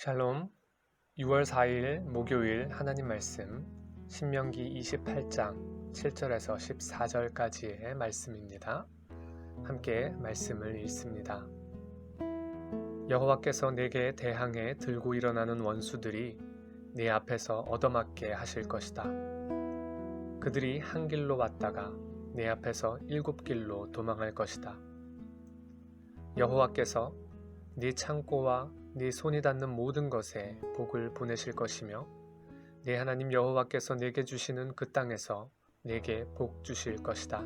샬롬. 6월 4일 목요일 하나님 말씀 신명기 28장 7절에서 14절까지의 말씀입니다. 함께 말씀을 읽습니다. 여호와께서 내게 대항해 들고 일어나는 원수들이 네 앞에서 얻어맞게 하실 것이다. 그들이 한 길로 왔다가 내 앞에서 7길로 도망할 것이다. 여호와께서 네 창고와 네 손이 닿는 모든 것에 복을 보내실 것이며 네 하나님 여호와께서 내게 주시는 그 땅에서 내게 복 주실 것이다.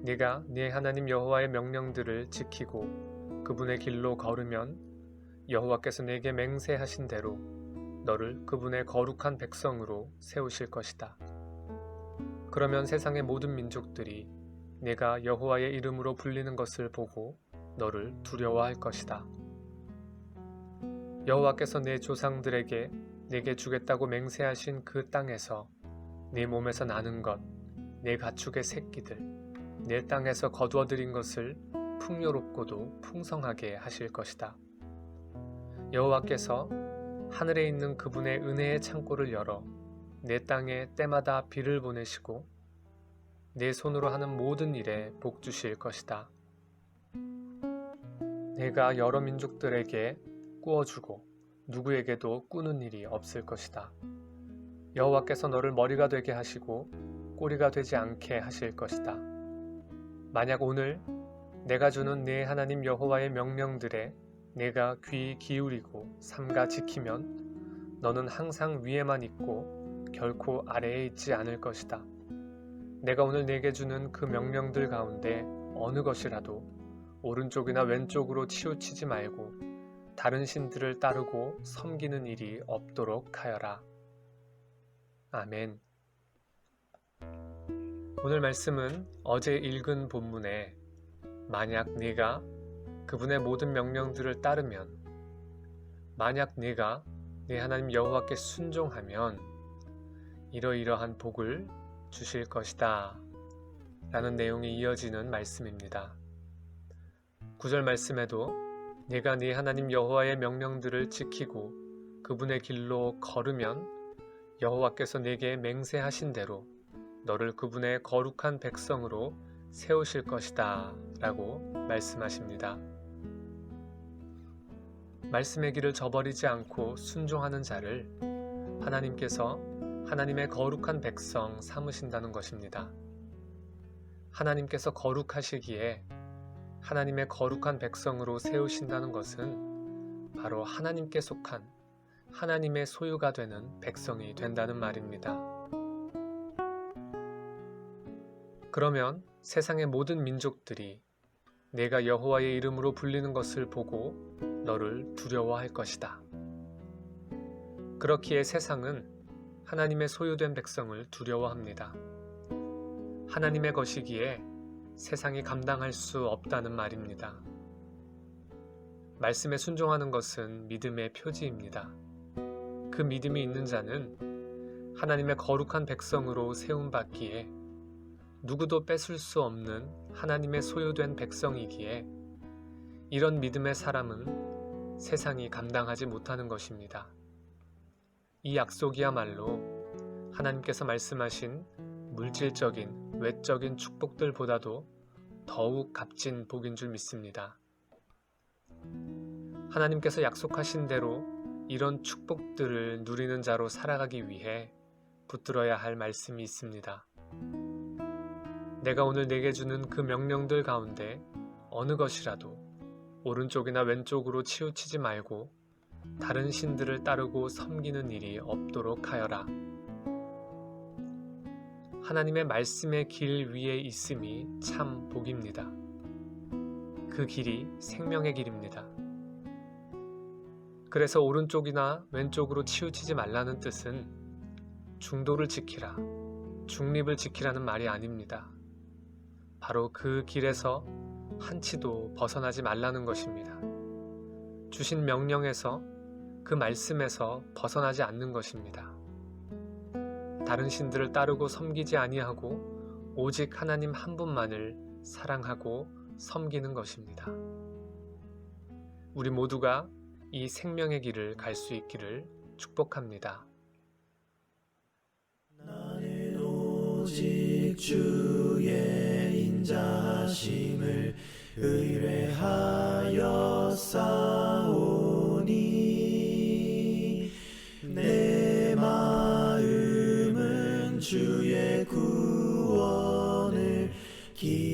네가 네 하나님 여호와의 명령들을 지키고 그분의 길로 걸으면 여호와께서 내게 맹세하신 대로 너를 그분의 거룩한 백성으로 세우실 것이다. 그러면 세상의 모든 민족들이 내가 여호와의 이름으로 불리는 것을 보고 너를 두려워할 것이다. 여호와께서 내 조상들에게 내게 주겠다고 맹세하신 그 땅에서 네 몸에서 나는 것, 내 가축의 새끼들, 내 땅에서 거두어들인 것을 풍요롭고도 풍성하게 하실 것이다. 여호와께서 하늘에 있는 그분의 은혜의 창고를 열어 내 땅에 때마다 비를 보내시고 내 손으로 하는 모든 일에 복 주실 것이다. 내가 여러 민족들에게 꾸어주고 누구에게도 꾸는 일이 없을 것이다. 여호와께서 너를 머리가 되게 하시고 꼬리가 되지 않게 하실 것이다. 만약 오늘 내가 주는 네 하나님 여호와의 명령들에 내가 귀 기울이고 삼가 지키면 너는 항상 위에만 있고 결코 아래에 있지 않을 것이다. 내가 오늘 내게 주는 그 명령들 가운데 어느 것이라도 오른쪽이나 왼쪽으로 치우치지 말고 다른 신들을 따르고 섬기는 일이 없도록 하여라. 아멘. 오늘 말씀은 어제 읽은 본문에 만약 네가 그분의 모든 명령들을 따르면, 만약 네가 네 하나님 여호와께 순종하면 이러이러한 복을 주실 것이다 라는 내용이 이어지는 말씀입니다. 9절 말씀에도 내가 네 하나님 여호와의 명령들을 지키고 그분의 길로 걸으면 여호와께서 내게 맹세하신 대로 너를 그분의 거룩한 백성으로 세우실 것이다 라고 말씀하십니다. 말씀의 길을 저버리지 않고 순종하는 자를 하나님께서 하나님의 거룩한 백성 삼으신다는 것입니다. 하나님께서 거룩하시기에 하나님의 거룩한 백성으로 세우신다는 것은 바로 하나님께 속한 하나님의 소유가 되는 백성이 된다는 말입니다. 그러면 세상의 모든 민족들이 내가 여호와의 이름으로 불리는 것을 보고 너를 두려워할 것이다. 그렇기에 세상은 하나님의 소유된 백성을 두려워합니다. 하나님의 것이기에 세상이 감당할 수 없다는 말입니다. 말씀에 순종하는 것은 믿음의 표지입니다. 그 믿음이 있는 자는 하나님의 거룩한 백성으로 세움받기에 누구도 뺏을 수 없는 하나님의 소유된 백성이기에 이런 믿음의 사람은 세상이 감당하지 못하는 것입니다. 이 약속이야말로 하나님께서 말씀하신 물질적인 외적인 축복들보다도 더욱 값진 복인 줄 믿습니다. 하나님께서 약속하신 대로 이런 축복들을 누리는 자로 살아가기 위해 붙들어야 할 말씀이 있습니다. 내가 오늘 내게 주는 그 명령들 가운데 어느 것이라도 오른쪽이나 왼쪽으로 치우치지 말고 다른 신들을 따르고 섬기는 일이 없도록 하여라. 하나님의 말씀의 길 위에 있음이 참 복입니다. 그 길이 생명의 길입니다. 그래서 오른쪽이나 왼쪽으로 치우치지 말라는 뜻은 중도를 지키라, 중립을 지키라는 말이 아닙니다. 바로 그 길에서 한치도 벗어나지 말라는 것입니다. 주신 명령에서 그 말씀에서 벗어나지 않는 것입니다. 다른 신들을 따르고 섬기지 아니하고 오직 하나님 한 분만을 사랑하고 섬기는 것입니다. 우리 모두가 이 생명의 길을 갈 수 있기를 축복합니다. 나는 오직 주의 인자하심을 의뢰하여 싸우니 내 마음은 주의 구원을 기다리고